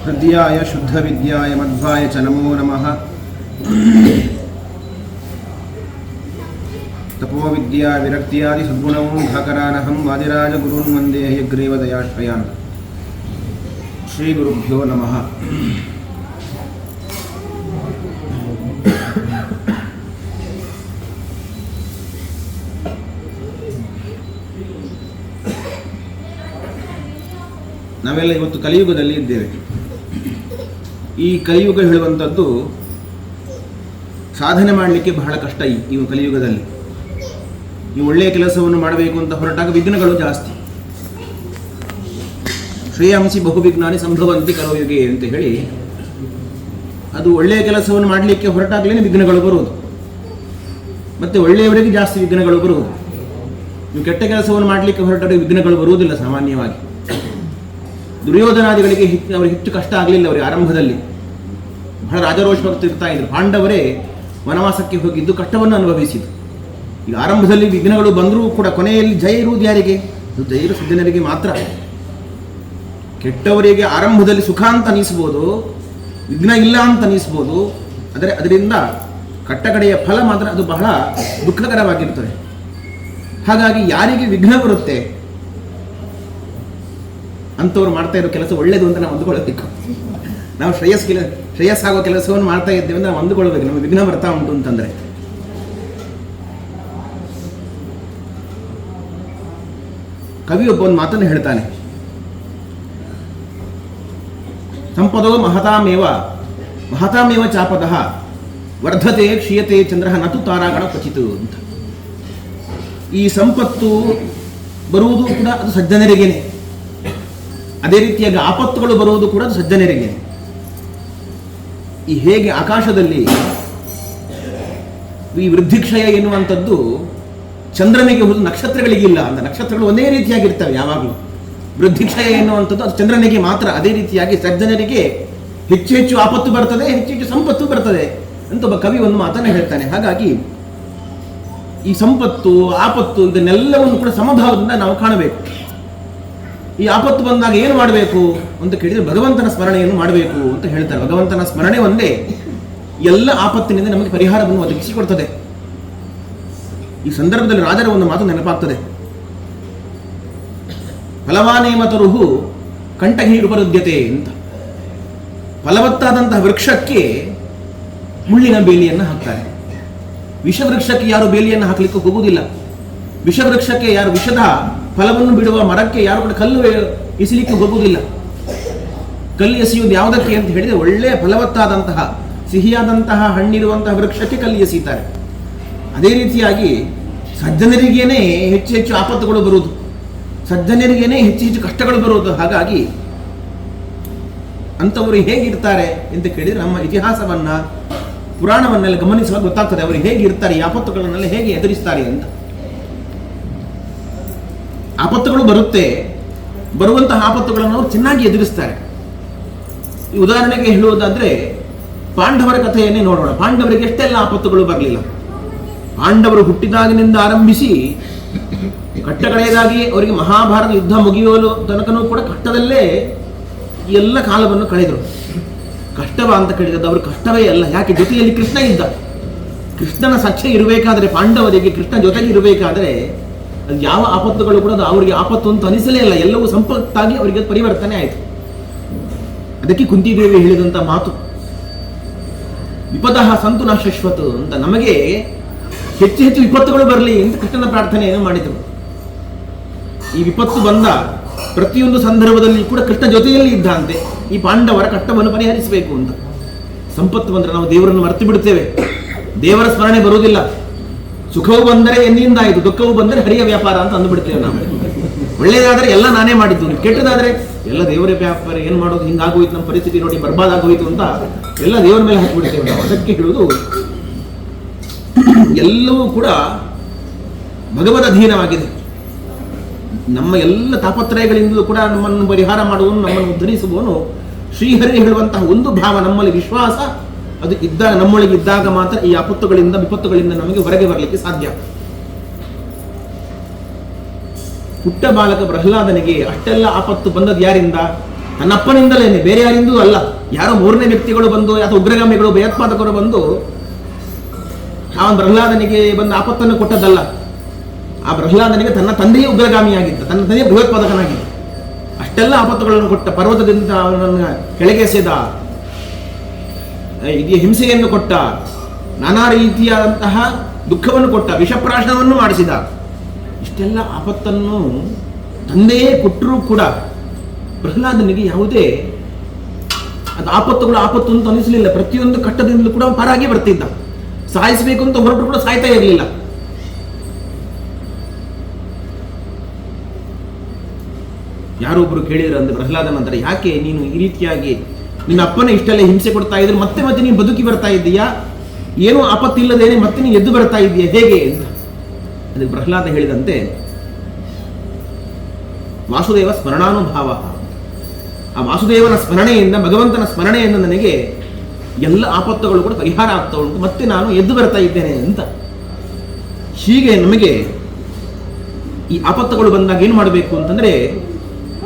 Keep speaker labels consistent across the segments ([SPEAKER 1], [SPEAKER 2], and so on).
[SPEAKER 1] हृद्याय शुद्धविद्याय मध्वाय च नमो नमः। तपोविद्या विरक्त्यादि सद्गुणं भाकरानहं वादिराजगुरून् वन्दे हयग्रीवदयाश्रयान्। श्रीगुरुभ्यो नमः। ನಾವೆಲ್ಲ ಇವತ್ತು ಕಲಿಯುಗದಲ್ಲಿ ಇದ್ದೇವೆ. ಈ ಕಲಿಯುಗ ಹೇಳುವಂಥದ್ದು ಸಾಧನೆ ಮಾಡಲಿಕ್ಕೆ ಬಹಳ ಕಷ್ಟ. ಈ ಕಲಿಯುಗದಲ್ಲಿ ಈ ಒಳ್ಳೆಯ ಕೆಲಸವನ್ನು ಮಾಡಬೇಕು ಅಂತ ಹೊರಟಾಗ ವಿಘ್ನಗಳು ಜಾಸ್ತಿ. ಶ್ರೇಯಾಂಸಿ ಬಹುವಿಘ್ನಾನಿ ಸಂಭವಂತಿ ಕಲಯುಗೆ ಅಂತ ಹೇಳಿ, ಅದು ಒಳ್ಳೆಯ ಕೆಲಸವನ್ನು ಮಾಡಲಿಕ್ಕೆ ಹೊರಟಾಗಲೇ ವಿಘ್ನಗಳು ಬರುವುದು, ಮತ್ತು ಒಳ್ಳೆಯವರಿಗೆ ಜಾಸ್ತಿ ವಿಘ್ನಗಳು ಬರುವುದು. ನೀವು ಕೆಟ್ಟ ಕೆಲಸವನ್ನು ಮಾಡಲಿಕ್ಕೆ ಹೊರಟಾಗ ವಿಘ್ನಗಳು ಬರುವುದಿಲ್ಲ ಸಾಮಾನ್ಯವಾಗಿ. ದುರ್ಯೋಧನಾದಿಗಳಿಗೆ ಅವರಿಗೆ ಹೆಚ್ಚು ಕಷ್ಟ ಆಗಲಿಲ್ಲ. ಅವರಿಗೆ ಆರಂಭದಲ್ಲಿ ಬಹಳ ರಾಜರೋಷಭಕ್ತಿರ್ತಾ ಇದ್ರು. ಪಾಂಡವರೇ ವನವಾಸಕ್ಕೆ ಹೋಗಿದ್ದು ಕಷ್ಟವನ್ನು ಅನುಭವಿಸಿತು. ಈಗ ಆರಂಭದಲ್ಲಿ ವಿಘ್ನಗಳು ಬಂದರೂ ಕೂಡ ಕೊನೆಯಲ್ಲಿ ಜಯ ಇರುವುದು ಯಾರಿಗೆ? ಜಯ ಸಜ್ಜನರಿಗೆ ಮಾತ್ರ. ಕೆಟ್ಟವರಿಗೆ ಆರಂಭದಲ್ಲಿ ಸುಖ ಅಂತ ಅನಿಸ್ಬೋದು, ವಿಘ್ನ ಇಲ್ಲ ಅಂತ ಅನಿಸ್ಬೋದು, ಆದರೆ ಅದರಿಂದ ಕಟ್ಟಕಡೆಯ ಫಲ ಮಾತ್ರ ಅದು ಬಹಳ ದುಃಖಕರವಾಗಿರ್ತದೆ. ಹಾಗಾಗಿ ಯಾರಿಗೆ ವಿಘ್ನ ಬರುತ್ತೆ ಅಂಥವ್ರು ಮಾಡ್ತಾ ಇರೋ ಕೆಲಸ ಒಳ್ಳೆಯದು ಅಂತ ನಾವು ಅಂದುಕೊಳ್ಬೇಕು. ನಾವು ಶ್ರೇಯಸ್ಸಾಗೋ ಕೆಲಸವನ್ನು ಮಾಡ್ತಾ ಇದ್ದೇವೆ ಅಂತ ನಾವು ಅಂದುಕೊಳ್ಬೇಕು. ನಮಗೆ ವಿಘ್ನ ಬರ್ತಾ ಉಂಟು ಅಂತಂದರೆ ಕವಿಯೊಬ್ಬ ಒಂದು ಮಾತನ್ನು ಹೇಳ್ತಾನೆ. ಸಂಪದೋ ಮಹತಾಮೇವ ಚಾಪದಃ ವರ್ಧತೆ ಕ್ಷೀಯತೆ ಚಂದ್ರ ನತು ತಾರಾಗಣ ಕ್ವಚಿತ್ ಅಂತ. ಈ ಸಂಪತ್ತು ಬರುವುದು ಕೂಡ ಅದು ಸಜ್ಜನರಿಗೇನೆ, ಅದೇ ರೀತಿಯಾಗಿ ಆಪತ್ತುಗಳು ಬರುವುದು ಕೂಡ ಸಜ್ಜನರಿಗೆ. ಈ ಹೇಗೆ ಆಕಾಶದಲ್ಲಿ ಈ ವೃದ್ಧಿಕ್ಷಯ ಎನ್ನುವಂಥದ್ದು ಚಂದ್ರನಿಗೆ ಹೋದ ನಕ್ಷತ್ರಗಳಿಗಿಲ್ಲ ಅಂತ. ನಕ್ಷತ್ರಗಳು ಒಂದೇ ರೀತಿಯಾಗಿರ್ತವೆ ಯಾವಾಗಲೂ. ವೃದ್ಧಿಕ್ಷಯ ಎನ್ನುವಂಥದ್ದು ಅದು ಚಂದ್ರನಿಗೆ ಮಾತ್ರ. ಅದೇ ರೀತಿಯಾಗಿ ಸಜ್ಜನರಿಗೆ ಹೆಚ್ಚು ಹೆಚ್ಚು ಆಪತ್ತು ಬರ್ತದೆ, ಹೆಚ್ಚು ಹೆಚ್ಚು ಸಂಪತ್ತು ಬರ್ತದೆ ಅಂತ ಒಬ್ಬ ಕವಿ ಒಂದು ಮಾತನ್ನು ಹೇಳ್ತಾನೆ. ಹಾಗಾಗಿ ಈ ಸಂಪತ್ತು ಆಪತ್ತು ಇದನ್ನೆಲ್ಲವನ್ನು ಕೂಡ ಸಮಭಾವದಿಂದ ನಾವು ಕಾಣಬೇಕು. ಈ ಆಪತ್ತು ಬಂದಾಗ ಏನು ಮಾಡಬೇಕು ಅಂತ ಕೇಳಿದರೆ ಭಗವಂತನ ಸ್ಮರಣೆಯನ್ನು ಮಾಡಬೇಕು ಅಂತ ಹೇಳ್ತಾರೆ. ಭಗವಂತನ ಸ್ಮರಣೆ ಒಂದೇ ಎಲ್ಲ ಆಪತ್ತಿನಿಂದ ನಮಗೆ ಪರಿಹಾರವನ್ನು ಒದಗಿಸಿಕೊಡ್ತದೆ. ಈ ಸಂದರ್ಭದಲ್ಲಿ ರಾಜರ ಒಂದು ಮಾತು ನೆನಪಾಗ್ತದೆ. ಫಲವಾನೇಮತರುಹು ಕಂಠಹೀರುಪರುದ್ಯತೆ ಅಂತ. ಫಲವತ್ತಾದಂತಹ ವೃಕ್ಷಕ್ಕೆ ಮುಳ್ಳಿನ ಬೇಲಿಯನ್ನು ಹಾಕ್ತಾರೆ. ವಿಷವೃಕ್ಷಕ್ಕೆ ಯಾರು ಬೇಲಿಯನ್ನು ಹಾಕಲಿಕ್ಕೆ ಹೋಗುವುದಿಲ್ಲ. ವಿಷವೃಕ್ಷಕ್ಕೆ ಯಾರು ವಿಷದ ಫಲವನ್ನು ಬಿಡುವ ಮರಕ್ಕೆ ಯಾರು ಕೂಡ ಕಲ್ಲು ಎಸಲಿಕ್ಕೆ ಹೋಗುವುದಿಲ್ಲ. ಕಲ್ಲು ಎಸೆಯುವುದು ಯಾವುದಕ್ಕೆ ಅಂತ ಹೇಳಿದರೆ ಒಳ್ಳೆಯ ಫಲವತ್ತಾದಂತಹ ಸಿಹಿಯಾದಂತಹ ಹಣ್ಣಿರುವಂತಹ ವೃಕ್ಷಕ್ಕೆ ಕಲ್ಲು ಎಸೀತಾರೆ. ಅದೇ ರೀತಿಯಾಗಿ ಸಜ್ಜನರಿಗೇನೆ ಹೆಚ್ಚು ಹೆಚ್ಚು ಆಪತ್ತುಗಳು ಬರುವುದು, ಸಜ್ಜನರಿಗೇನೆ ಹೆಚ್ಚು ಹೆಚ್ಚು ಕಷ್ಟಗಳು ಬರುವುದು. ಹಾಗಾಗಿ ಅಂಥವರು ಹೇಗಿರ್ತಾರೆ ಅಂತ ಕೇಳಿದರೆ ನಮ್ಮ ಇತಿಹಾಸವನ್ನ ಪುರಾಣವನ್ನೆಲ್ಲ ಗಮನಿಸುವಾಗ ಗೊತ್ತಾಗ್ತದೆ ಅವರು ಹೇಗಿರ್ತಾರೆ, ಈ ಆಪತ್ತುಗಳನ್ನೆಲ್ಲ ಹೇಗೆ ಎದುರಿಸ್ತಾರೆ ಅಂತ. ಆಪತ್ತುಗಳು ಬರುತ್ತೆ, ಬರುವಂತಹ ಆಪತ್ತುಗಳನ್ನು ಅವರು ಚೆನ್ನಾಗಿ ಎದುರಿಸ್ತಾರೆ. ಈ ಉದಾಹರಣೆಗೆ ಹೇಳುವುದಾದ್ರೆ ಪಾಂಡವರ ಕಥೆಯನ್ನೇ ನೋಡೋಣ. ಪಾಂಡವರಿಗೆ ಎಷ್ಟೆಲ್ಲ ಆಪತ್ತುಗಳು ಬರಲಿಲ್ಲ. ಪಾಂಡವರು ಹುಟ್ಟಿದಾಗಿನಿಂದ ಆರಂಭಿಸಿ ಕಟ್ಟಕಡೆಯದಾಗಿ ಅವರಿಗೆ ಮಹಾಭಾರತ ಯುದ್ಧ ಮುಗಿಯುವ ತನಕನೂ ಕೂಡ ಕಷ್ಟದಲ್ಲೇ ಎಲ್ಲ ಕಾಲವನ್ನು ಕಳೆದರು. ಕಷ್ಟವ ಅಂತ ಕೇಳಿದ್ದು ಅವರು ಕಷ್ಟವೇ ಅಲ್ಲ. ಯಾಕೆ? ಜೊತೆಯಲ್ಲಿ ಕೃಷ್ಣ ಇದ್ದ. ಕೃಷ್ಣನ ಸಾಕ್ಷ್ಯ ಇರಬೇಕಾದ್ರೆ, ಪಾಂಡವರಿಗೆ ಕೃಷ್ಣ ಜೊತೆಗೆ ಇರಬೇಕಾದ್ರೆ ಅದು ಯಾವ ಆಪತ್ತುಗಳು ಕೂಡ ಅವರಿಗೆ ಆಪತ್ತು ಅಂತ ಅನಿಸಲೇ ಇಲ್ಲ. ಎಲ್ಲವೂ ಸಂಪತ್ತಾಗಿ ಅವರಿಗೆ ಪರಿವರ್ತನೆ ಆಯಿತು. ಅದಕ್ಕೆ ಕುಂತಿದೇವಿ ಹೇಳಿದಂಥ ಮಾತು ವಿಪದಃ ಸಂತು ನ ಶಾಶ್ವತ ಅಂತ. ನಮಗೆ ಹೆಚ್ಚು ಹೆಚ್ಚು ವಿಪತ್ತುಗಳು ಬರಲಿ ಅಂತ ಕೃಷ್ಣನ ಪ್ರಾರ್ಥನೆಯನ್ನು ಮಾಡಿದರು. ಈ ವಿಪತ್ತು ಬಂದ ಪ್ರತಿಯೊಂದು ಸಂದರ್ಭದಲ್ಲಿ ಕೂಡ ಕೃಷ್ಣ ಜೊತೆಯಲ್ಲಿ ಇದ್ದಂತೆ ಈ ಪಾಂಡವರ ಕಷ್ಟವನ್ನು ಪರಿಹರಿಸಬೇಕು ಅಂತ. ಸಂಪತ್ತು ಬಂದರೆ ನಾವು ದೇವರನ್ನು ಮರೆತು ಬಿಡುತ್ತೇವೆ, ದೇವರ ಸ್ಮರಣೆ ಬರುವುದಿಲ್ಲ. ಸುಖವು ಬಂದರೆ ಎನ್ನಿಂದ ಆಯಿತು, ದುಃಖವು ಬಂದರೆ ಹರಿಯ ವ್ಯಾಪಾರ ಅಂತ ಅಂದುಬಿಡ್ತೇವೆ ನಾವು. ಒಳ್ಳೆಯದಾದರೆ ಎಲ್ಲ ನಾನೇ ಮಾಡಿದ್ದು, ಕೆಟ್ಟದಾದರೆ ಎಲ್ಲ ದೇವರ ವ್ಯಾಪಾರ, ಏನು ಮಾಡೋದು, ಹಿಂಗಾಗೋಯ್ತು ನಮ್ಮ ಪರಿಸ್ಥಿತಿ ನೋಡಿ ಬರ್ಬಾದಾಗೋಯ್ತು ಅಂತ ಎಲ್ಲ ದೇವರ ಮೇಲೆ ಹಾಕಿಬಿಡ್ತೇವೆ ನಾವು. ಅದಕ್ಕೆ ಹೇಳುವುದು ಎಲ್ಲವೂ ಕೂಡ ಭಗವದ್ ಅಧೀನವಾಗಿದೆ. ನಮ್ಮ ಎಲ್ಲ ತಾಪತ್ರಯಗಳಿಂದಲೂ ಕೂಡ ನಮ್ಮನ್ನು ಪರಿಹಾರ ಮಾಡುವನು, ನಮ್ಮನ್ನು ಉದ್ಧರಿಸುವವನು ಶ್ರೀಹರಿ ಹೇಳುವಂತಹ ಒಂದು ಭಾವ ನಮ್ಮಲ್ಲಿ ವಿಶ್ವಾಸ ಅದು ಇದ್ದಾಗ, ನಮ್ಮೊಳಗೆ ಇದ್ದಾಗ ಮಾತ್ರ ಈ ಆಪತ್ತುಗಳಿಂದ ವಿಪತ್ತುಗಳಿಂದ ನಮಗೆ ಹೊರಗೆ ಬರಲಿಕ್ಕೆ ಸಾಧ್ಯ. ಪುಟ್ಟ ಬಾಲಕ ಪ್ರಹ್ಲಾದನಿಗೆ ಅಷ್ಟೆಲ್ಲ ಆಪತ್ತು ಬಂದದ್ದು ಯಾರಿಂದ? ತನ್ನಪ್ಪನಿಂದಲೇನೆ, ಬೇರೆ ಯಾರಿಂದೂ ಅಲ್ಲ. ಯಾರೋ ಮೂರನೇ ವ್ಯಕ್ತಿಗಳು ಬಂದು ಅಥವಾ ಉಗ್ರಗಾಮಿಗಳು ಭಯೋತ್ಪಾದಕರು ಬಂದು ಅವನ ಪ್ರಹ್ಲಾದನಿಗೆ ಬಂದ ಆಪತ್ತನ್ನು ಕೊಟ್ಟದ್ದಲ್ಲ. ಆ ಪ್ರಹ್ಲಾದನಿಗೆ ತನ್ನ ತಂದೆಯೇ ಉಗ್ರಗಾಮಿಯಾಗಿದ್ದ, ತನ್ನ ತಂದೆಯೇ ಭಯೋತ್ಪಾದಕನಾಗಿದ್ದ. ಅಷ್ಟೆಲ್ಲ ಆಪತ್ತುಗಳನ್ನು ಕೊಟ್ಟ, ಪರ್ವತದಿಂದ ಅವನನ್ನು ಕೆಳಗೆಸೆದ, ಇದೀ ಹಿಂಸೆಯನ್ನು ಕೊಟ್ಟ, ನಾನಾ ರೀತಿಯಾದಂತಹ ದುಃಖವನ್ನು ಕೊಟ್ಟ, ವಿಷಪ್ರಾಶನವನ್ನು ಮಾಡಿಸಿದ. ಇಷ್ಟೆಲ್ಲ ಆಪತ್ತನ್ನು ತಂದೆಯೇ ಕೊಟ್ಟರೂ ಕೂಡ ಪ್ರಹ್ಲಾದನಿಗೆ ಯಾವುದೇ ಅದು ಆಪತ್ತು ಅಂತ ಅನಿಸಲಿಲ್ಲ. ಪ್ರತಿಯೊಂದು ಕಟ್ಟದಿಂದಲೂ ಕೂಡ ಪಾರಾಗಿ ಬರ್ತಿದ್ದ. ಸಾಯಿಸಬೇಕು ಅಂತ ಹೊರಟು ಕೂಡ ಸಾಯ್ತಾ ಇರಲಿಲ್ಲ. ಯಾರೊಬ್ರು ಕೇಳಿದ್ರು ಅಂದ್ರೆ ಪ್ರಹ್ಲಾದ ನಂತರ, ಯಾಕೆ ನೀನು ಈ ರೀತಿಯಾಗಿ ನಿನ್ನ ಅಪ್ಪನ ಇಷ್ಟೆಲ್ಲ ಹಿಂಸೆ ಕೊಡ್ತಾ ಇದ್ರು, ಮತ್ತೆ ಮತ್ತೆ ನೀನು ಬದುಕಿ ಬರ್ತಾ ಇದ್ದೀಯಾ, ಏನೂ ಆಪತ್ತಿಲ್ಲದೇನೆ ಮತ್ತೆ ನೀನು ಎದ್ದು ಬರ್ತಾ ಇದ್ದೀಯಾ, ಹೇಗೆ ಅಂತ. ಅದಕ್ಕೆ ಪ್ರಹ್ಲಾದ ಹೇಳಿದಂತೆ, ವಾಸುದೇವ ಸ್ಮರಣಾನುಭಾವ, ಆ ವಾಸುದೇವನ ಸ್ಮರಣೆಯಿಂದ, ಭಗವಂತನ ಸ್ಮರಣೆಯಿಂದ ನನಗೆ ಎಲ್ಲ ಆಪತ್ತುಗಳು ಕೂಡ ಪರಿಹಾರ ಆಗ್ತಾ ಉಂಟು, ಮತ್ತೆ ನಾನು ಎದ್ದು ಬರ್ತಾ ಇದ್ದೇನೆ ಅಂತ. ಹೀಗೆ ನಮಗೆ ಈ ಆಪತ್ತುಗಳು ಬಂದಾಗ ಏನು ಮಾಡಬೇಕು ಅಂತಂದ್ರೆ,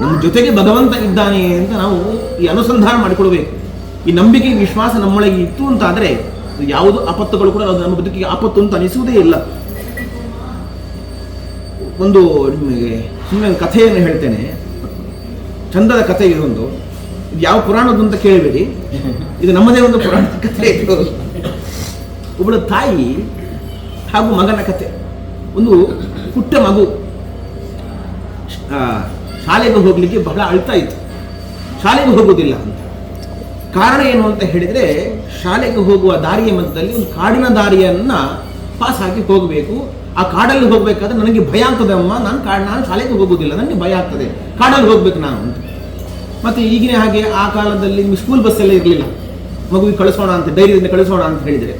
[SPEAKER 1] ನಮ್ಮ ಜೊತೆಗೆ ಭಗವಂತ ಇದ್ದಾನೆ ಅಂತ ನಾವು ಈ ಅನುಸಂಧಾನ ಮಾಡಿಕೊಳ್ಬೇಕು. ಈ ನಂಬಿಕೆ ವಿಶ್ವಾಸ ನಮ್ಮೊಳಗೆ ಇತ್ತು ಅಂತಾದ್ರೆ ಯಾವುದು ಆಪತ್ತುಗಳು ಕೂಡ ನಮ್ಮ ಬದುಕಿಗೆ ಆಪತ್ತು ಅಂತ ಅನಿಸುವುದೇ ಇಲ್ಲ. ಒಂದು ನಿಮಗೆ ಸುಮ್ಮನೆ ಕಥೆಯನ್ನು ಹೇಳ್ತೇನೆ, ಚಂದದ ಕಥೆ ಇದೊಂದು. ಇದು ಯಾವ ಪುರಾಣದ್ದು ಅಂತ ಕೇಳಬೇಡಿ, ಇದು ನಮ್ಮದೇ ಒಂದು ಪುರಾಣದ ಕಥೆ. ಇದು ಒಬ್ಬಳ ತಾಯಿ ಹಾಗೂ ಮಗನ ಕಥೆ. ಒಂದು ಪುಟ್ಟ ಮಗು ಶಾಲೆಗೆ ಹೋಗ್ಲಿಕ್ಕೆ ಬಹಳ ಅಳ್ತಾ ಇತ್ತು, ಶಾಲೆಗೆ ಹೋಗುವುದಿಲ್ಲ ಅಂತ. ಕಾರಣ ಏನು ಅಂತ ಹೇಳಿದ್ರೆ, ಶಾಲೆಗೆ ಹೋಗುವ ದಾರಿಯ ಮಧ್ಯದಲ್ಲಿ ಒಂದು ಕಾಡಿನ ದಾರಿಯನ್ನ ಪಾಸ್ ಆಗಿ ಹೋಗಬೇಕು. ಆ ಕಾಡಲ್ಲಿ ಹೋಗ್ಬೇಕಾದ್ರೆ ನನಗೆ ಭಯ ಆಗ್ತದೆ ಅಮ್ಮ, ನಾನು ಶಾಲೆಗೆ ಹೋಗುವುದಿಲ್ಲ, ನನಗೆ ಭಯ ಆಗ್ತದೆ, ಕಾಡಲ್ಲಿ ಹೋಗ್ಬೇಕು ನಾನು ಅಂತ. ಮತ್ತೆ ಈಗಿನ ಹಾಗೆ ಆ ಕಾಲದಲ್ಲಿ ಸ್ಕೂಲ್ ಬಸ್ ಎಲ್ಲ ಇರಲಿಲ್ಲ, ಮಗುವಿಗೆ ಕಳಿಸೋಣ ಅಂತ, ಧೈರ್ಯದಿಂದ ಕಳಿಸೋಣ ಅಂತ ಹೇಳಿದರೆ.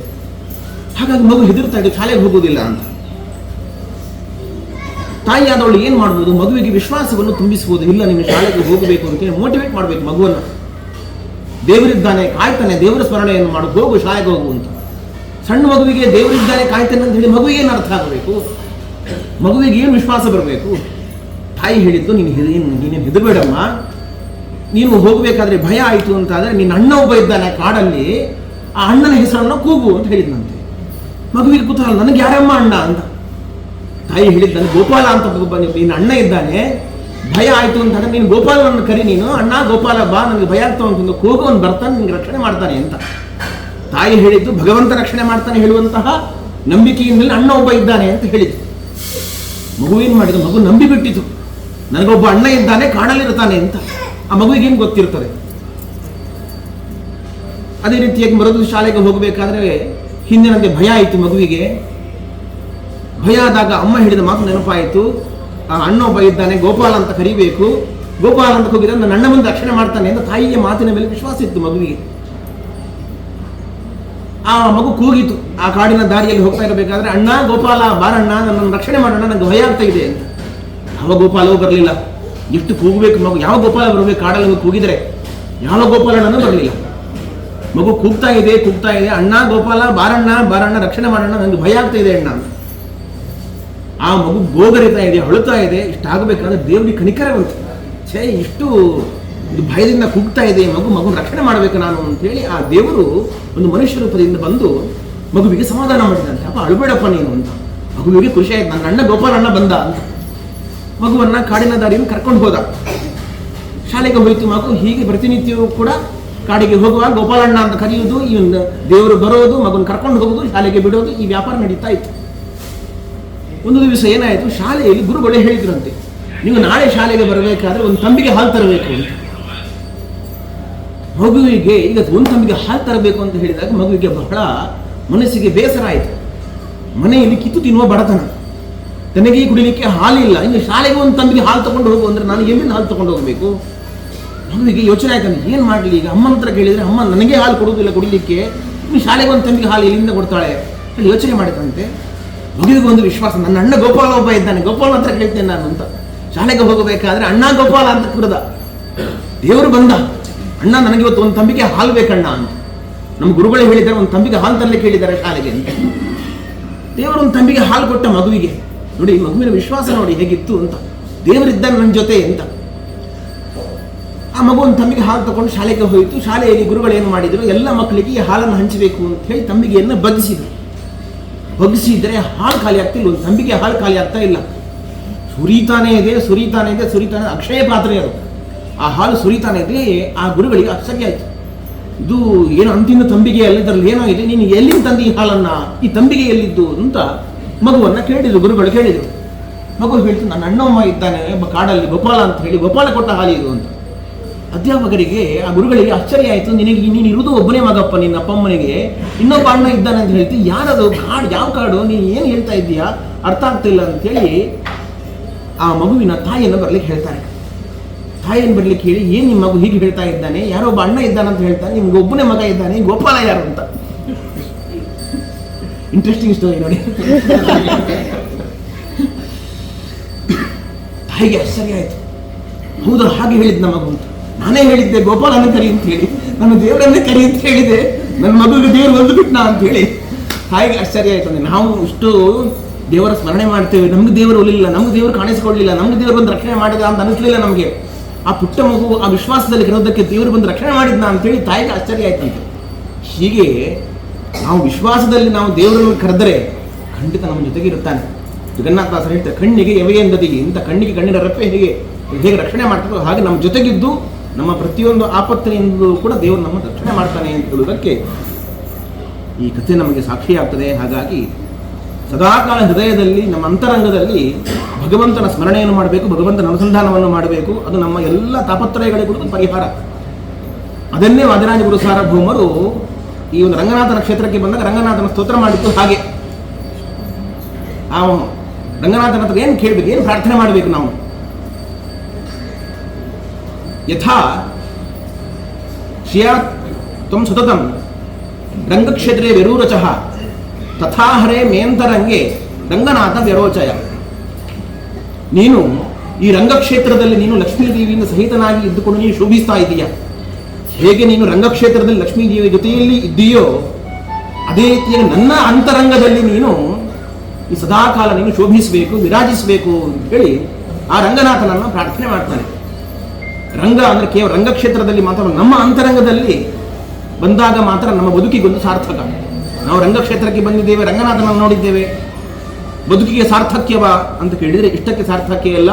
[SPEAKER 1] ಹಾಗಾಗಿ ಮಗು ಹೆದರ್ತಾ ಇದ್ದು ಶಾಲೆಗೆ ಹೋಗುವುದಿಲ್ಲ ಅಂತ. ತಾಯಿಯಾದವಳು ಏನು ಮಾಡ್ಬೋದು, ಮಗುವಿಗೆ ವಿಶ್ವಾಸವನ್ನು ತುಂಬಿಸಬಹುದು. ಇಲ್ಲ, ನೀವು ಶಾಲೆಗೆ ಹೋಗಬೇಕು ಅಂತ ಮೋಟಿವೇಟ್ ಮಾಡಬೇಕು ಮಗುವನ್ನು. ದೇವರಿದ್ದಾನೆ, ಕಾಯ್ತಾನೆ, ದೇವರ ಸ್ಮರಣೆಯನ್ನು ಮಾಡು, ಹೋಗು, ಶಾಲೆಗೆ ಹೋಗು ಅಂತ. ಸಣ್ಣ ಮಗುವಿಗೆ ದೇವರಿದ್ದಾನೆ, ಕಾಯ್ತಾನೆ ಅಂತ ಹೇಳಿ ಮಗುವಿಗೆ ಏನು ಅರ್ಥ ಆಗಬೇಕು, ಮಗುವಿಗೆ ಏನು ವಿಶ್ವಾಸ ಬರಬೇಕು. ತಾಯಿ ಹೇಳಿದ್ದು, ನೀನೇನು ಹೆದರಬೇಡಮ್ಮ, ನೀನು ಹೋಗಬೇಕಾದ್ರೆ ಭಯ ಆಯಿತು ಅಂತಾದರೆ ನಿನ್ನ ಅಣ್ಣ ಒಬ್ಬ ಇದ್ದಾನೆ ಕಾಡಲ್ಲಿ, ಆ ಅಣ್ಣನ ಹೆಸರನ್ನು ಕೂಗು ಅಂತ ಹೇಳಿದ್ನಂತೆ. ಮಗುವಿಗೆ ಕುತೂಹಲ, ನನಗೆ ಯಾರಮ್ಮ ಅಣ್ಣ ಅಂತ. ತಾಯಿ ಹೇಳಿದ್ದಾನೆ, ಗೋಪಾಲ ಅಂತ ನಿನ್ನ ಅಣ್ಣ ಇದ್ದಾನೆ, ಭಯ ಆಯಿತು ಅಂತಾದ್ರೆ ನೀನು ಗೋಪಾಲನನ್ನು ಕರಿ, ನೀನು ಅಣ್ಣ ಗೋಪಾಲ ಬಾ, ನನಗೆ ಭಯ ಆಗ್ತಾ ಉಂಟು, ಕೂಗು, ಅವನು ಬರ್ತಾನೆ, ನಿನ್ಗೆ ರಕ್ಷಣೆ ಮಾಡ್ತಾನೆ ಅಂತ. ತಾಯಿ ಹೇಳಿದ್ದು ಭಗವಂತ ರಕ್ಷಣೆ ಮಾಡ್ತಾನೆ ಹೇಳುವಂತಹ ನಂಬಿಕೆಯಿಂದಲೇ ಅಣ್ಣ ಒಬ್ಬ ಇದ್ದಾನೆ ಅಂತ ಹೇಳಿದ್ದು. ಮಗು ಏನು ಮಾಡಿದ್ದು, ಮಗು ನಂಬಿಬಿಟ್ಟಿತು, ನನಗೊಬ್ಬ ಅಣ್ಣ ಇದ್ದಾನೆ, ಕಾಡಲ್ಲಿರ್ತಾನೆ ಅಂತ. ಆ ಮಗುವಿಗೇನು ಗೊತ್ತಿರ್ತದೆ. ಅದೇ ರೀತಿಯಾಗಿ ಮರುದಿನ ಶಾಲೆಗೆ ಹೋಗಬೇಕಾದ್ರೆ ಹಿಂದಿನಂತೆ ಭಯ ಆಯಿತು ಮಗುವಿಗೆ. ಭಯ ಆದಾಗ ಅಮ್ಮ ಹೇಳಿದ ಮಾತು ನೆನಪಾಯಿತು, ಆ ಅಣ್ಣ ಒಬ್ಬ ಇದ್ದಾನೆ, ಗೋಪಾಲ ಅಂತ ಕರಿಬೇಕು, ಗೋಪಾಲ ಅಂತ ಹೋಗಿದ್ರೆ ನನ್ನ ಅಣ್ಣ ಬಂದು ರಕ್ಷಣೆ ಮಾಡ್ತಾನೆ ಅಂತ ತಾಯಿಯ ಮಾತಿನ ಮೇಲೆ ವಿಶ್ವಾಸ ಇತ್ತು ಮಗುವಿಗೆ. ಆ ಮಗು ಕೂಗಿತು ಆ ಕಾಡಿನ ದಾರಿಯಲ್ಲಿ ಹೋಗ್ತಾ ಇರಬೇಕಾದ್ರೆ, ಅಣ್ಣ ಗೋಪಾಲ ಬಾರಣ್ಣ, ನನ್ನನ್ನು ರಕ್ಷಣೆ ಮಾಡೋಣ, ನನಗೆ ಭಯ ಆಗ್ತಾ ಇದೆ ಅಂತ. ಯಾವ ಗೋಪಾಲವೂ ಬರಲಿಲ್ಲ. ಎಷ್ಟು ಕೂಗಬೇಕು ಮಗು, ಯಾವ ಗೋಪಾಲ ಬರಬೇಕು ಕಾಡಲ್ಲಿ ಕೂಗಿದ್ರೆ, ಯಾವ ಗೋಪಾಲನೂ ಬರಲಿಲ್ಲ. ಮಗು ಕೂಗ್ತಾ ಇದೆ, ಅಣ್ಣ ಗೋಪಾಲ ಬಾರಣ್ಣ ಬಾರಣ್ಣ, ರಕ್ಷಣೆ ಮಾಡೋಣ, ನನಗೆ ಭಯ ಆಗ್ತಾ ಇದೆ ಅಣ್ಣ ಅಂತ. ಆ ಮಗು ಗೋಗರಿತಾ ಇದೆ, ಅಳುತ್ತಾ ಇದೆ. ಇಷ್ಟಾಗಬೇಕಾದ್ರೆ ದೇವರಿಗೆ ಕನಿಕರ ಬಂತು. ಇಷ್ಟು ಭಯದಿಂದ ಕೂಗ್ತಾ ಇದೆ ಮಗು ರಕ್ಷಣೆ ಮಾಡಬೇಕು ನಾನು ಅಂತೇಳಿ ಆ ದೇವರು ಒಂದು ಮನುಷ್ಯ ರೂಪದಿಂದ ಬಂದು ಮಗುವಿಗೆ ಸಮಾಧಾನ ಮಾಡಿದಂತೆ. ಅಪ್ಪ ಅಳುಬೇಡಪ್ಪ ನೀನು ಅಂತ. ಮಗುವಿಗೆ ಖುಷಿ ಆಯ್ತು, ನನ್ನ ಅಣ್ಣ ಗೋಪಾಲಣ್ಣ ಬಂದ ಅಂತ. ಮಗುವನ್ನ ಕಾಡಿನ ದಾರಿಯನ್ನು ಕರ್ಕೊಂಡು ಹೋದ. ಶಾಲೆಗೆ ಹೋಯಿತು ಮಗು. ಹೀಗೆ ಪ್ರತಿನಿತ್ಯವೂ ಕೂಡ ಕಾಡಿಗೆ ಹೋಗುವಾಗ ಗೋಪಾಲಣ್ಣ ಅಂತ ಕರೆಯುವುದು, ಈ ದೇವರು ಬರೋದು, ಮಗುನ ಕರ್ಕೊಂಡು ಹೋಗೋದು, ಶಾಲೆಗೆ ಬಿಡೋದು, ಈ ವ್ಯಾಪಾರ ನಡೀತಾ ಇತ್ತು. ಒಂದು ದಿವಸ ಏನಾಯಿತು, ಶಾಲೆಯಲ್ಲಿ ಗುರುಗಳೇ ಹೇಳಿದ್ರಂತೆ, ನೀವು ನಾಳೆ ಶಾಲೆಗೆ ಬರಬೇಕಾದ್ರೆ ಒಂದು ತಂಬಿಗೆ ಹಾಲು ತರಬೇಕು ಅಂತ. ಮಗುವಿಗೆ ಈಗ ಒಂದು ತಂಬಿಗೆ ಹಾಲು ತರಬೇಕು ಅಂತ ಹೇಳಿದಾಗ ಮಗುವಿಗೆ ಬಹಳ ಮನಸ್ಸಿಗೆ ಬೇಸರ ಆಯಿತು. ಮನೆಯಲ್ಲಿ ಕಿತ್ತು ತಿನ್ನುವ ಬಡತನ, ತನಗೆ ಕುಡಿಲಿಕ್ಕೆ ಹಾಲಿಲ್ಲ, ಇನ್ನು ಶಾಲೆಗೆ ಒಂದು ತಂಬಿಗೆ ಹಾಲು ತಗೊಂಡು ಹೋಗು ಅಂದರೆ ನಾನು ಎಲ್ಲಿಂದ ಹಾಲು ತಗೊಂಡು ಹೋಗಬೇಕು? ಮಗುವಿಗೆ ಯೋಚನೆ ಆಯ್ತಂದ್ರೆ ಏನು ಮಾಡಲಿ. ಈಗ ಅಮ್ಮನ ಹತ್ರ ಕೇಳಿದರೆ ಅಮ್ಮ ನನಗೆ ಹಾಲು ಕೊಡುವುದಿಲ್ಲ ಕುಡಿಲಿಕ್ಕೆ, ಇನ್ನು ಶಾಲೆಗೆ ಒಂದು ತಂಬಿಗೆ ಹಾಲು ಎಲ್ಲಿಂದ ಕೊಡ್ತಾಳೆ ಹೇಳಿ ಯೋಚನೆ ಮಾಡಿದಂತೆ. ಮಗುವಿಗೆ ಒಂದು ವಿಶ್ವಾಸ, ನನ್ನ ಅಣ್ಣ ಗೋಪಾಲ ಒಬ್ಬ ಇದ್ದಾನೆ, ಗೋಪಾಲ ಹತ್ರ ಕೇಳ್ತೇನೆ ನಾನು ಅಂತ. ಶಾಲೆಗೆ ಹೋಗಬೇಕಾದ್ರೆ ಅಣ್ಣ ಗೋಪಾಲ ಅಂತ ಕರೆದ. ದೇವರು ಬಂದ, ಅಣ್ಣ ನನಗೆ ಇವತ್ತು ಒಂದು ತಂಬಿಗೆ ಹಾಲು ಬೇಕಣ್ಣ ಅಂತ. ನಮ್ಮ ಗುರುಗಳೇ ಹೇಳಿದ್ದಾರೆ, ಒಂದು ತಂಬಿಗೆ ಹಾಲು ತರಲಿಕ್ಕೆ ಹೇಳಿದ್ದಾರೆ ಶಾಲೆಗೆ ಅಂತ. ದೇವರು ಒಂದು ತಂಬಿಗೆ ಹಾಲು ಕೊಟ್ಟ ಮಗುವಿಗೆ. ನೋಡಿ ಮಗುವಿನ ವಿಶ್ವಾಸ ನೋಡಿ ಹೇಗಿತ್ತು ಅಂತ. ದೇವರಿದ್ದಾನೆ ನನ್ನ ಜೊತೆ ಅಂತ. ಆ ಮಗು ಒಂದು ತಮ್ಮಿಗೆ ಹಾಲು ತಗೊಂಡು ಶಾಲೆಗೆ ಹೋಯಿತು. ಶಾಲೆಯಲ್ಲಿ ಗುರುಗಳು ಏನು ಮಾಡಿದರು, ಎಲ್ಲ ಮಕ್ಕಳಿಗೆ ಈ ಹಾಲನ್ನು ಹಂಚಬೇಕು ಅಂತ ಹೇಳಿ ತಂಬಿಗೆಯನ್ನು ಬಗ್ಗಿಸಿದರು. ಬಗ್ಗಿಸಿದ್ರೆ ಹಾಲು ಖಾಲಿ ಆಗ್ತಿಲ್ಲ, ಒಂದು ತಂಬಿಗೆ ಹಾಲು ಖಾಲಿ ಆಗ್ತಾ ಇಲ್ಲ. ಸುರಿತಾನೇ ಇದೆ ಅಕ್ಷಯ ಪಾತ್ರೆ ಅದು. ಆ ಹಾಲು ಸುರಿತಾನೆ ಇದೆ. ಆ ಗುರುಗಳಿಗೆ ಆಶ್ಚರ್ಯ ಆಯಿತು. ಇದು ಏನು ಅಂತಿನ ತಂಬಿಗೆ ಅಲ್ಲ, ಇದರಲ್ಲಿ ಏನೋ ಇದೆ, ನೀನು ಎಲ್ಲಿಂದ ತಂದು ಈ ಹಾಲನ್ನು, ಈ ತಂಬಿಗೆ ಎಲ್ಲಿದ್ದು ಅಂತ ಮಗುವನ್ನು ಕೇಳಿದರು. ಗುರುಗಳು ಕೇಳಿದರು. ಮಗು ಹೇಳ್ತು, ನನ್ನ ಅಣ್ಣಮ್ಮ ಇದ್ದಾನೆ ಕಾಡಲ್ಲಿ ಗೋಪಾಲ ಅಂತ ಹೇಳಿ, ಗೋಪಾಲ ಕೊಟ್ಟ ಹಾಲು ಇದು ಅಂತ. ಅಧ್ಯಾಪಕರಿಗೆ, ಆ ಗುರುಗಳಿಗೆ ಆಶ್ಚರ್ಯ ಆಯಿತು. ನೀನು ಇರುವುದು ಒಬ್ಬನೇ ಮಗಪ್ಪ, ನಿನ್ನ ಅಪ್ಪಮ್ಮನಿಗೆ ಇನ್ನೊಬ್ಬ ಅಣ್ಣ ಇದ್ದಾನೆ ಅಂತ ಹೇಳ್ತಿ, ಯಾರದು ಕಾಡು, ಯಾವ ಕಾಡು, ನೀನು ಏನು ಹೇಳ್ತಾ ಇದ್ದೀಯಾ, ಅರ್ಥ ಆಗ್ತಿಲ್ಲ ಅಂತೇಳಿ ಆ ಮಗುವಿನ ತಾಯಿಯನ್ನು ಬರ್ಲಿಕ್ಕೆ ಹೇಳ್ತಾರೆ. ತಾಯಿಯನ್ನು ಬರ್ಲಿಕ್ಕೆ ಹೇಳಿ, ಏನು ನಿಮ್ಮ ಮಗು ಹೀಗೆ ಹೇಳ್ತಾ ಇದ್ದಾನೆ, ಯಾರೋ ಒಬ್ಬ ಅಣ್ಣ ಇದ್ದಾನಂತ ಹೇಳ್ತಾನೆ, ನಿಮ್ಗೆ ಒಬ್ಬನೇ ಮಗ ಇದ್ದಾನೆ, ಗೋಪಾಲ ಯಾರು ಅಂತ. ಇಂಟ್ರೆಸ್ಟಿಂಗ್ ಸ್ಟೋರಿ ನೋಡಿ. ತಾಯಿಗೆ ಆಶ್ಚರ್ಯ ಆಯಿತು. ಹೌದಾ, ಹಾಗೆ ಹೇಳಿದ್ ನಮ್ಮ ಮಗು ಅಂತ. ನಾನೇ ಹೇಳಿದ್ದೆ ಗೋಪಾಲನ ಕರಿ ಅಂತ ಹೇಳಿ, ನನ್ನ ದೇವರನ್ನೇ ಕರಿ ಅಂತ ಹೇಳಿದೆ, ನನ್ನ ಮಗುವಿಗೆ ದೇವರು ಒಂದು ಬಿಟ್ನಾ ಅಂತ ಹೇಳಿ ತಾಯಿಗೆ ಆಶ್ಚರ್ಯ ಆಯ್ತು. ಅಂದ್ರೆ ನಾವು ಇಷ್ಟು ದೇವರ ಸ್ಮರಣೆ ಮಾಡ್ತೇವೆ, ನಮ್ಗೆ ದೇವರು ಒಲಿಲ್ಲ, ನಮ್ಗೆ ದೇವರು ಕಾಣಿಸಿಕೊಳ್ಳಲಿಲ್ಲ, ನಮ್ಗೆ ದೇವರು ಬಂದು ರಕ್ಷಣೆ ಮಾಡಿದ ಅಂತ ಅನಿಸ್ಲಿಲ್ಲ ನಮಗೆ. ಆ ಪುಟ್ಟ ಮಗು ಆ ವಿಶ್ವಾಸದಲ್ಲಿ ಇರೋದಕ್ಕೆ ದೇವರು ಬಂದು ರಕ್ಷಣೆ ಮಾಡಿದ್ನ ಅಂತೇಳಿ ತಾಯಿಗೆ ಆಶ್ಚರ್ಯ ಆಯ್ತಂತೆ. ಹೀಗೆ ನಾವು ವಿಶ್ವಾಸದಲ್ಲಿ ನಾವು ದೇವರನ್ನು ಕರೆದರೆ ಖಂಡಿತ ನಮ್ಮ ಜೊತೆಗೆ ಇರುತ್ತಾನೆ. ಜಗನ್ನಾಥದಾಸರು ಹೇಳ್ತಾರೆ, ಕಣ್ಣಿಗೆ ಎವೆಯೆಂದದಿಗೆ ಇಂಥ ಕಣ್ಣಿಗೆ ಕಣ್ಣಿನ ರಪ್ಪೆ ಹೇಗೆ ರಕ್ಷಣೆ ಮಾಡ್ತಾರೋ ಹಾಗೆ ನಮ್ಮ ಜೊತೆಗಿದ್ದು ನಮ್ಮ ಪ್ರತಿಯೊಂದು ಆಪತ್ತಿನಿಂದಲೂ ಕೂಡ ದೇವರು ನಮ್ಮ ರಕ್ಷಣೆ ಮಾಡ್ತಾನೆ ಅಂತ ಹೇಳುವುದಕ್ಕೆ ಈ ಕಥೆ ನಮಗೆ ಸಾಕ್ಷಿಯಾಗ್ತದೆ. ಹಾಗಾಗಿ ಸದಾಕಾಲ ಹೃದಯದಲ್ಲಿ, ನಮ್ಮ ಅಂತರಂಗದಲ್ಲಿ ಭಗವಂತನ ಸ್ಮರಣೆಯನ್ನು ಮಾಡಬೇಕು, ಭಗವಂತನ ಅನುಸಂಧಾನವನ್ನು ಮಾಡಬೇಕು. ಅದು ನಮ್ಮ ಎಲ್ಲ ತಾಪತ್ರಯಗಳಿಗೂ ಪರಿಹಾರ. ಅದನ್ನೇ ವಾದಿರಾಜ ಗುರು ಸಾರ್ವಭೌಮರು ಈ ಒಂದು ರಂಗನಾಥನ ಕ್ಷೇತ್ರಕ್ಕೆ ಬಂದಾಗ ರಂಗನಾಥನ ಸ್ತೋತ್ರ ಮಾಡಿತ್ತು. ಹಾಗೆ ಆ ರಂಗನಾಥನ ಹತ್ರ ಏನು ಕೇಳಬೇಕು, ಏನು ಪ್ರಾರ್ಥನೆ ಮಾಡಬೇಕು ನಾವು? ಯಥಾ ಶ್ರಿಯಾ ತ್ವಂ ಸತತಂ ರಂಗಕ್ಷೇತ್ರೇ ವಿರೂರಚಃ ತಥಾ ಹರೇ ಮೇಂತರಂಗೆ ರಂಗನಾಥ ವ್ಯರೋಚಯ. ನೀನು ಈ ರಂಗಕ್ಷೇತ್ರದಲ್ಲಿ ನೀನು ಲಕ್ಷ್ಮೀದೇವಿಯಿಂದ ಸಹಿತನಾಗಿ ಇದ್ದುಕೊಂಡು ನೀನು ಶೋಭಿಸ್ತಾ ಇದ್ದೀಯ. ಹೇಗೆ ನೀನು ರಂಗಕ್ಷೇತ್ರದಲ್ಲಿ ಲಕ್ಷ್ಮೀದೇವಿ ಜೊತೆಯಲ್ಲಿ ಇದ್ದೀಯೋ ಅದೇ ರೀತಿಯಾಗಿ ನನ್ನ ಅಂತರಂಗದಲ್ಲಿ ನೀನು ಈ ಸದಾಕಾಲ ನೀನು ಶೋಭಿಸಬೇಕು, ವಿರಾಜಿಸಬೇಕು ಅಂತ ಹೇಳಿ ಆ ರಂಗನಾಥನನ್ನು ಪ್ರಾರ್ಥನೆ ಮಾಡ್ತಾನೆ. ರಂಗ ಅಂದರೆ ಕೇವಲ ರಂಗಕ್ಷೇತ್ರದಲ್ಲಿ ಮಾತ್ರ, ನಮ್ಮ ಅಂತರಂಗದಲ್ಲಿ ಬಂದಾಗ ಮಾತ್ರ ನಮ್ಮ ಬದುಕಿಗೊಂದು ಸಾರ್ಥಕ. ನಾವು ರಂಗಕ್ಷೇತ್ರಕ್ಕೆ ಬಂದಿದ್ದೇವೆ, ರಂಗನಾಥನನ್ನು ನೋಡಿದ್ದೇವೆ, ಬದುಕಿಗೆ ಸಾರ್ಥಕ್ಯವಾ ಅಂತ ಕೇಳಿದರೆ ಇಷ್ಟಕ್ಕೆ ಸಾರ್ಥಕ್ಯ ಇಲ್ಲ.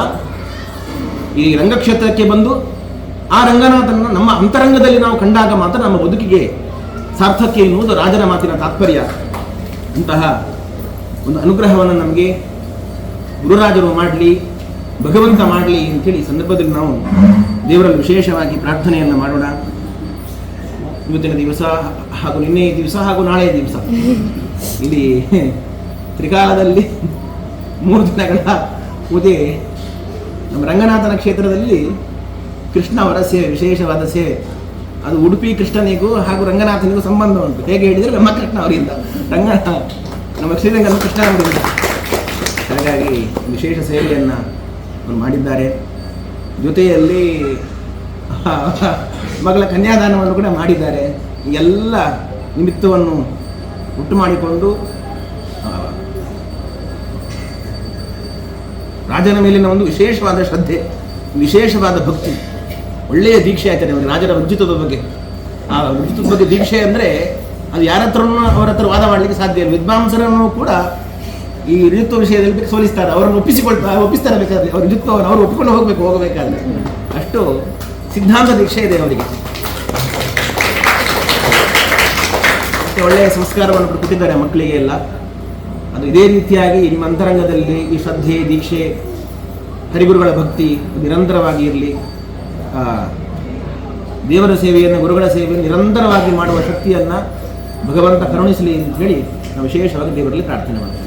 [SPEAKER 1] ಈ ರಂಗಕ್ಷೇತ್ರಕ್ಕೆ ಬಂದು ಆ ರಂಗನಾಥನನ್ನು ನಮ್ಮ ಅಂತರಂಗದಲ್ಲಿ ನಾವು ಕಂಡಾಗ ಮಾತ್ರ ನಮ್ಮ ಬದುಕಿಗೆ ಸಾರ್ಥಕ್ಯ ಎನ್ನುವುದು ರಾಜನ ಮಾತಿನ ತಾತ್ಪರ್ಯ. ಅಂತಹ ಒಂದು ಅನುಗ್ರಹವನ್ನು ನಮಗೆ ಗುರುರಾಜರು ಮಾಡಲಿ, ಭಗವಂತ ಮಾಡಲಿ ಅಂತೇಳಿ ಈ ಸಂದರ್ಭದಲ್ಲಿ ನಾವು ದೇವರಲ್ಲಿ ವಿಶೇಷವಾಗಿ ಪ್ರಾರ್ಥನೆಯನ್ನು ಮಾಡೋಣ. ಇವತ್ತಿನ ದಿವಸ ಹಾಗೂ ನಿನ್ನೆ ದಿವಸ ಹಾಗೂ ನಾಳೆ ದಿವಸ ಇಲ್ಲಿ ತ್ರಿಕಾಲದಲ್ಲಿ 3 ದಿನಗಳ ಪೂಜೆ ನಮ್ಮ ರಂಗನಾಥನ ಕ್ಷೇತ್ರದಲ್ಲಿ ಕೃಷ್ಣ ಅವರ ಸೇವೆ, ವಿಶೇಷವಾದ ಸೇವೆ. ಅದು ಉಡುಪಿ ಕೃಷ್ಣನಿಗೂ ಹಾಗೂ ರಂಗನಾಥನಿಗೂ ಸಂಬಂಧ ಉಂಟು. ಹೇಗೆ ಹೇಳಿದರೆ ನಮ್ಮ ಕೃಷ್ಣ ಅವರಿಂದ, ನಮ್ಮ ಶ್ರೀರಂಗನ ಕೃಷ್ಣ ಅವರಿಂದ. ಹಾಗಾಗಿ ವಿಶೇಷ ಸೇವೆಯನ್ನು ಅವರು ಮಾಡಿದ್ದಾರೆ. ಜೊತೆಯಲ್ಲಿ ಮಗಳ ಕನ್ಯಾದಾನವನ್ನು ಕೂಡ ಮಾಡಿದ್ದಾರೆ. ಎಲ್ಲ ನಿಮಿತ್ತವನ್ನು ಒಟ್ಟು ಮಾಡಿಕೊಂಡು ರಾಜನ ಮೇಲಿನ ಒಂದು ವಿಶೇಷವಾದ ಶ್ರದ್ಧೆ, ವಿಶೇಷವಾದ ಭಕ್ತಿ, ಒಳ್ಳೆಯ ದೀಕ್ಷೆ ಆಯ್ತಾರೆ ಅವರಿಗೆ ರಾಜರ ರುಜಿತದ ಬಗ್ಗೆ. ಆ ರುಜಿತದ ಬಗ್ಗೆ ದೀಕ್ಷೆ ಅಂದರೆ ಅದು ಯಾರ ಹತ್ರನೂ ಅವರ ಹತ್ರ ವಾದ ಮಾಡಲಿಕ್ಕೆ ಸಾಧ್ಯ ಇಲ್ಲ. ವಿದ್ವಾಂಸರನ್ನು ಕೂಡ ಈ ಋತುತ್ವ ವಿಷಯದಲ್ಲಿ ಸೋಲಿಸ್ತಾರೆ, ಅವರನ್ನು ಒಪ್ಪಿಸ್ತಾರೆ ಬೇಕಾದ್ರೆ, ಅವ್ರ ಋತುತ್ವವನ್ನು ಅವರು ಒಪ್ಪಿಕೊಂಡು ಹೋಗಬೇಕಾದ್ರೆ ಅಷ್ಟು ಸಿದ್ಧಾಂತ ದೀಕ್ಷೆ ಇದೆ ಅವರಿಗೆ. ಮತ್ತೆ ಒಳ್ಳೆಯ ಸಂಸ್ಕಾರವನ್ನು ಕೊಟ್ಟಿದ್ದಾರೆ ಮಕ್ಕಳಿಗೆ ಎಲ್ಲ. ಅದು ಇದೇ ರೀತಿಯಾಗಿ ನಿಮ್ಮ ಅಂತರಂಗದಲ್ಲಿ ಈ ಶ್ರದ್ಧೆ, ದೀಕ್ಷೆ, ಹರಿಗುರುಗಳ ಭಕ್ತಿ ನಿರಂತರವಾಗಿ ಇರಲಿ. ದೇವರ ಸೇವೆಯನ್ನು, ಗುರುಗಳ ಸೇವೆಯನ್ನು ನಿರಂತರವಾಗಿ ಮಾಡುವ ಶಕ್ತಿಯನ್ನು ಭಗವಂತ ಕರುಣಿಸಲಿ ಅಂತ ಹೇಳಿ ನಾವು ವಿಶೇಷವಾಗಿ ದೇವರಲ್ಲಿ ಪ್ರಾರ್ಥನೆ ಮಾಡ್ತೀವಿ.